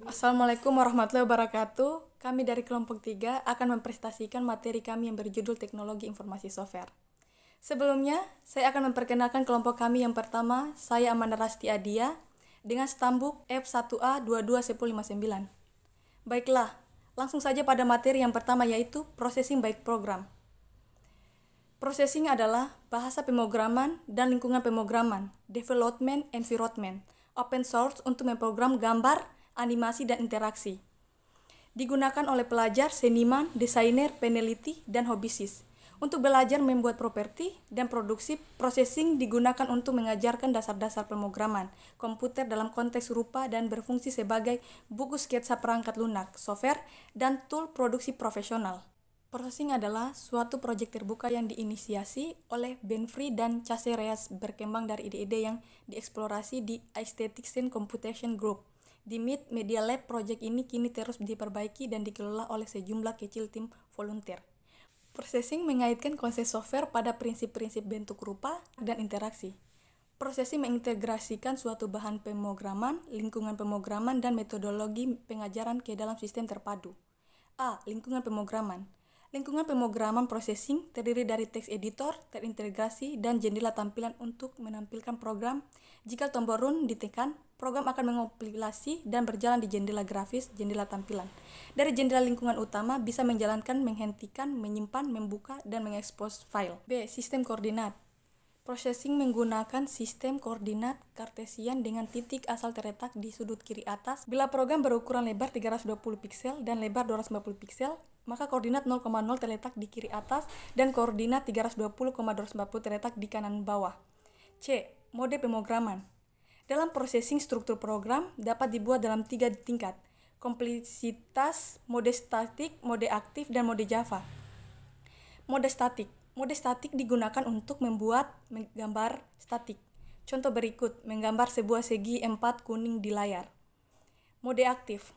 Assalamualaikum warahmatullahi wabarakatuh. Kami dari kelompok 3 akan mempresentasikan materi kami yang berjudul Teknologi Informasi Software. Sebelumnya, saya akan memperkenalkan kelompok kami yang pertama, saya Amanda Rasti Adia, dengan stambuk F1A221059. Baiklah, langsung saja pada materi yang pertama yaitu Processing by Program. Processing adalah bahasa pemrograman dan lingkungan pemrograman, development environment, open source untuk memprogram gambar, animasi, dan interaksi. Digunakan oleh pelajar, seniman, desainer, peneliti, dan hobisis. Untuk belajar membuat properti dan produksi, processing digunakan untuk mengajarkan dasar-dasar pemrograman komputer dalam konteks rupa dan berfungsi sebagai buku sketsa perangkat lunak, software, dan tool produksi profesional. Processing adalah suatu proyek terbuka yang diinisiasi oleh Benfree dan Chase Reyes berkembang dari ide-ide yang dieksplorasi di Aesthetics and Computation Group. Di MIT Media Lab, proyek ini kini terus diperbaiki dan dikelola oleh sejumlah kecil tim volunteer. Processing mengaitkan konsep software pada prinsip-prinsip bentuk rupa dan interaksi. Processing mengintegrasikan suatu bahan pemrograman, lingkungan pemrograman, dan metodologi pengajaran ke dalam sistem terpadu. A. Lingkungan pemrograman. Lingkungan pemrograman processing terdiri dari teks editor, terintegrasi, dan jendela tampilan untuk menampilkan program. Jika tombol run ditekan, program akan mengompilasi dan berjalan di jendela grafis, jendela tampilan. Dari jendela lingkungan utama bisa menjalankan, menghentikan, menyimpan, membuka, dan mengekspos file. B. Sistem koordinat. Processing menggunakan sistem koordinat Kartesian dengan titik asal terletak di sudut kiri atas. Bila program berukuran lebar 320 piksel dan lebar 250 piksel, maka koordinat 0,0 terletak di kiri atas dan koordinat 320,240 terletak di kanan bawah. C. Mode pemrograman. Dalam processing, struktur program dapat dibuat dalam 3 tingkat: kompleksitas, mode statik, mode aktif, dan mode Java. Mode statik. Mode statik digunakan untuk membuat gambar statik. Contoh berikut, menggambar sebuah segi 4 kuning di layar. Mode aktif.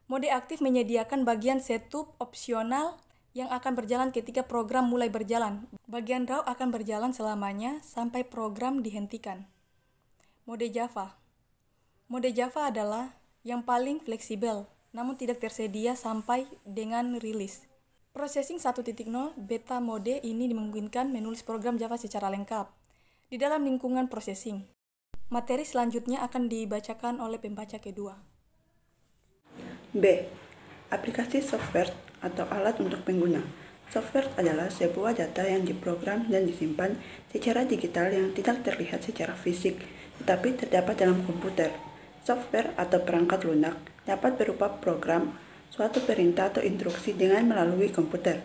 Mode aktif menyediakan bagian setup opsional yang akan berjalan ketika program mulai berjalan. Bagian raw akan berjalan selamanya sampai program dihentikan. Mode Java. Mode Java adalah yang paling fleksibel, namun tidak tersedia sampai dengan rilis. Processing 1.0 beta mode ini memungkinkan menulis program Java secara lengkap di dalam lingkungan processing. Materi selanjutnya akan dibacakan oleh pembaca kedua. B. Aplikasi software atau alat untuk pengguna. Software adalah sebuah data yang diprogram dan disimpan secara digital yang tidak terlihat secara fisik, tetapi terdapat dalam komputer. Software atau perangkat lunak dapat berupa program, suatu perintah atau instruksi dengan melalui komputer.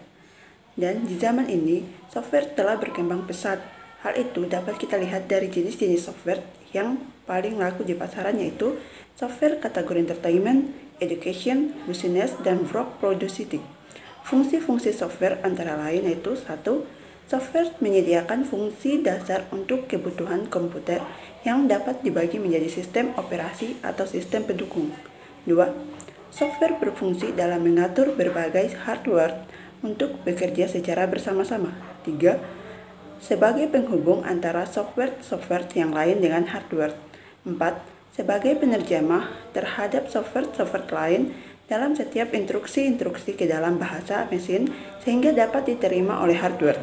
Dan di zaman ini, software telah berkembang pesat. Hal itu dapat kita lihat dari jenis-jenis software yang paling laku di pasaran, yaitu software kategori entertainment, education, business, dan work productivity. Fungsi-fungsi software antara lain yaitu 1. Software menyediakan fungsi dasar untuk kebutuhan komputer yang dapat dibagi menjadi sistem operasi atau sistem pendukung. 2. Software berfungsi dalam mengatur berbagai hardware untuk bekerja secara bersama-sama. 3. Sebagai penghubung antara software yang lain dengan hardware. 4. Sebagai penerjemah terhadap software lain dalam setiap instruksi-instruksi ke dalam bahasa mesin sehingga dapat diterima oleh hardware.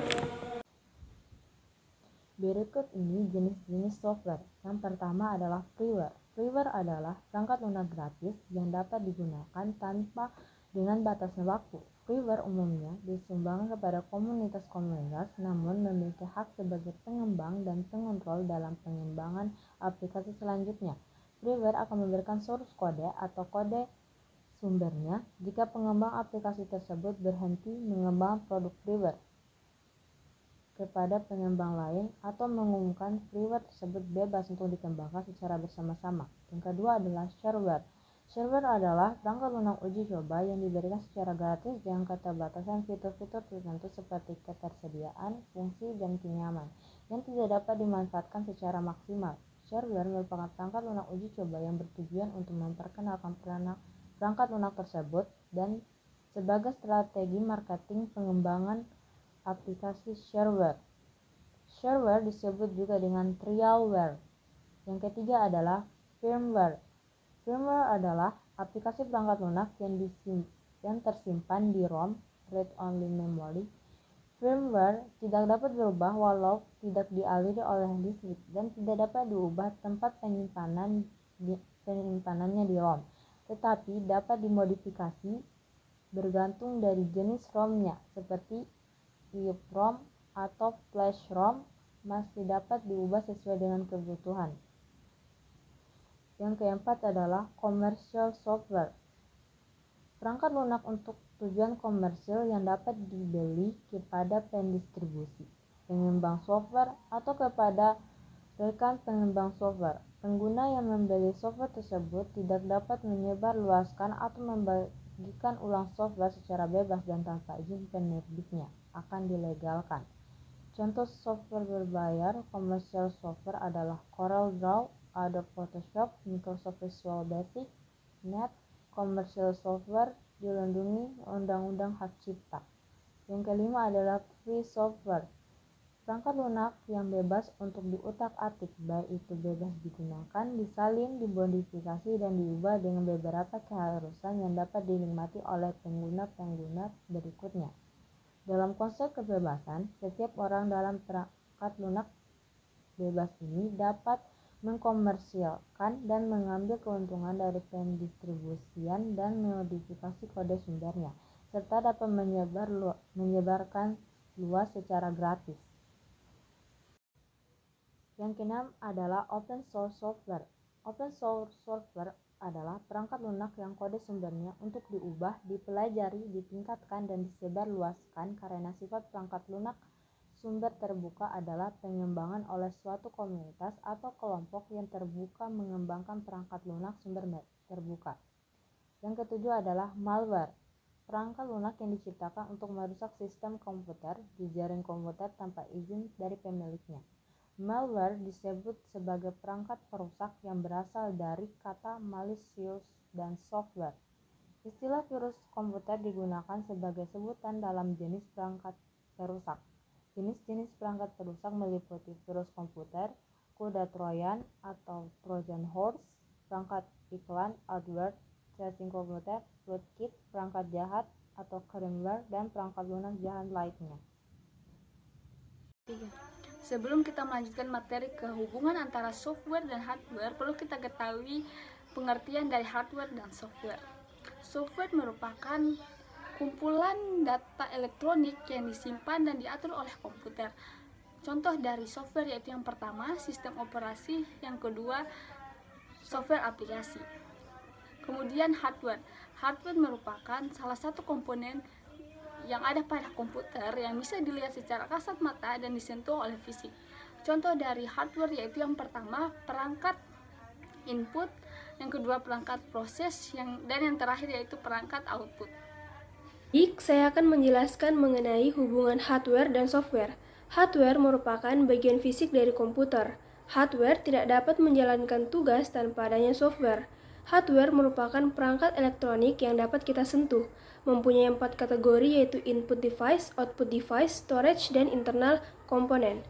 Berikut ini jenis-jenis software. Yang pertama adalah freeware. Freeware adalah perangkat lunak gratis yang dapat digunakan tanpa dengan batasan waktu. Freeware umumnya disumbangkan kepada komunitas-komunitas, namun memiliki hak sebagai pengembang dan pengontrol dalam pengembangan aplikasi selanjutnya. Freeware akan memberikan source code atau kode sumbernya jika pengembang aplikasi tersebut berhenti mengembangkan produk freeware kepada pengembang lain atau mengumumkan freeware tersebut bebas untuk dikembangkan secara bersama-sama. Yang kedua adalah shareware. Shareware adalah perangkat lunak uji coba yang diberikan secara gratis dengan keterbatasan fitur-fitur tertentu seperti ketersediaan, fungsi, dan kenyaman yang tidak dapat dimanfaatkan secara maksimal. Shareware merupakan perangkat lunak uji coba yang bertujuan untuk memperkenalkan perangkat lunak tersebut dan sebagai strategi marketing pengembangan aplikasi shareware. Shareware disebut juga dengan trialware. Yang ketiga adalah firmware. Firmware adalah aplikasi perangkat lunak yang tersimpan di ROM (read-only memory). Firmware tidak dapat berubah walau tidak dialiri oleh listrik dan tidak dapat diubah tempat penyimpanannya di ROM, tetapi dapat dimodifikasi bergantung dari jenis ROM-nya, seperti EEPROM atau Flash ROM masih dapat diubah sesuai dengan kebutuhan. Yang keempat adalah commercial software. Perangkat lunak untuk tujuan komersil yang dapat dibeli kepada pendistribusi, pengembang software, atau kepada rekan pengembang software. Pengguna yang membeli software tersebut tidak dapat menyebarluaskan atau membagikan ulang software secara bebas dan tanpa izin penerbitnya akan dilegalkan. Contoh software berbayar komersial software adalah CorelDRAW, Adobe Photoshop, Microsoft Visual Basic. Net komersial software dilindungi Undang-Undang Hak Cipta. Yang kelima adalah free software. Perangkat lunak yang bebas untuk diutak-atik, baik itu bebas digunakan, disalin, dimodifikasi, dan diubah dengan beberapa keharusan yang dapat dinikmati oleh pengguna-pengguna berikutnya. Dalam konsep kebebasan, setiap orang dalam perangkat lunak bebas ini dapat mengkomersialkan dan mengambil keuntungan dari pendistribusian dan modifikasi kode sumbernya, serta dapat menyebarkan luas secara gratis. Yang keenam adalah open source software. Open source software adalah perangkat lunak yang kode sumbernya untuk diubah, dipelajari, ditingkatkan, dan disebarluaskan karena sifat perangkat lunak sumber terbuka adalah pengembangan oleh suatu komunitas atau kelompok yang terbuka mengembangkan perangkat lunak sumber terbuka. Yang ketujuh adalah malware. Perangkat lunak yang diciptakan untuk merusak sistem komputer, jejaring komputer tanpa izin dari pemiliknya. Malware disebut sebagai perangkat perusak yang berasal dari kata malicious dan software. Istilah virus komputer digunakan sebagai sebutan dalam jenis perangkat perusak. Jenis-jenis perangkat perusak meliputi virus komputer, kuda Trojan atau Trojan horse, perangkat iklan, adware, tracing komputer, rootkit, perangkat jahat atau crimeware, dan perangkat lunak jahat lainnya. Sebelum kita melanjutkan materi ke hubungan antara software dan hardware, perlu kita ketahui pengertian dari hardware dan software. Software merupakan kumpulan data elektronik yang disimpan dan diatur oleh komputer. Contoh dari software yaitu yang pertama, sistem operasi, yang kedua, software aplikasi. Kemudian hardware. Hardware merupakan salah satu komponen yang ada pada komputer yang bisa dilihat secara kasat mata dan disentuh oleh fisik. Contoh dari hardware yaitu yang pertama, perangkat input, yang kedua perangkat proses, dan yang terakhir yaitu perangkat output. Baik, saya akan menjelaskan mengenai hubungan hardware dan software. Hardware merupakan bagian fisik dari komputer. Hardware tidak dapat menjalankan tugas tanpa adanya software. Hardware merupakan perangkat elektronik yang dapat kita sentuh, mempunyai 4 kategori yaitu input device, output device, storage, dan internal komponen.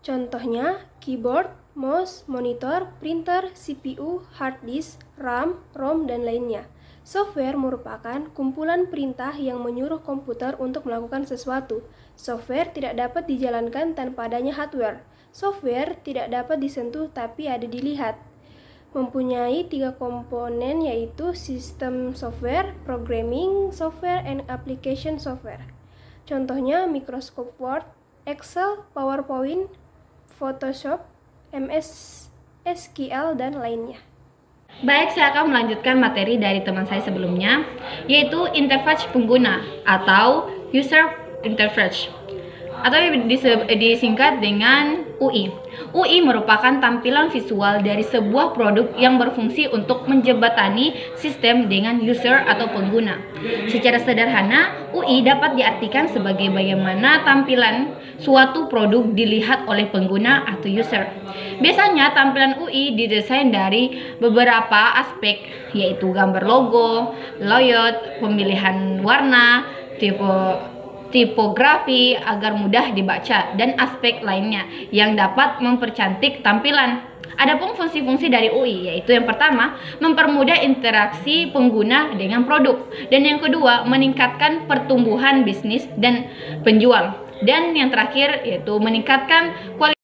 Contohnya, keyboard, mouse, monitor, printer, CPU, hard disk, RAM, ROM, dan lainnya. Software merupakan kumpulan perintah yang menyuruh komputer untuk melakukan sesuatu. Software tidak dapat dijalankan tanpa adanya hardware. Software tidak dapat disentuh tapi ada dilihat. Mempunyai 3 komponen yaitu sistem software, programming software, and application software. Contohnya Microsoft Word, Excel, PowerPoint, Photoshop, MS SQL, dan lainnya. Baik, saya akan melanjutkan materi dari teman saya sebelumnya, yaitu interface pengguna atau user interface, atau disingkat dengan UI. UI merupakan tampilan visual dari sebuah produk yang berfungsi untuk menjembatani sistem dengan user atau pengguna. Secara sederhana, UI dapat diartikan sebagai bagaimana tampilan suatu produk dilihat oleh pengguna atau user. Biasanya tampilan UI didesain dari beberapa aspek, yaitu gambar logo, layout, pemilihan warna, tipografi agar mudah dibaca, dan aspek lainnya yang dapat mempercantik tampilan. Adapun fungsi-fungsi dari UI yaitu yang pertama, mempermudah interaksi pengguna dengan produk, dan yang kedua, meningkatkan pertumbuhan bisnis dan penjual, dan yang terakhir yaitu meningkatkan kualitas